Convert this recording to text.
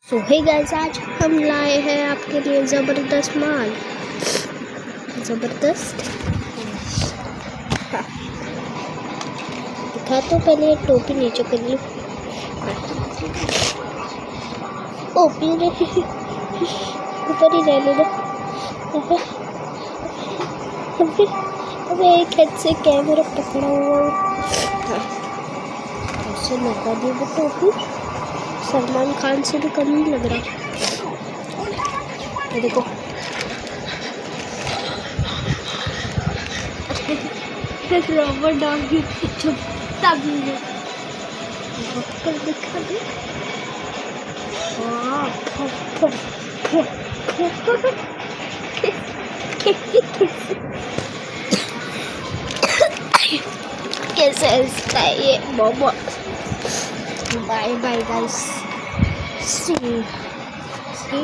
सो hey guys, आज हम लाए हैं आपके लिए ज़बरदस्त माल। ज़बरदस्त दिखा तो पहले टोपी नीचे कर ली। टोपी ऊपर ही रहने दो। अबे एक हाथ से कैमरा पकड़ा हुआ है। ऐसे लगा दी वो टोपी, सलमान खान से भी कम नहीं लग रहा। ये देखो रबर डॉगी छुपता भी है। पर दिखा दे। कैसे इसका ये momo. Bye bye guys, see you.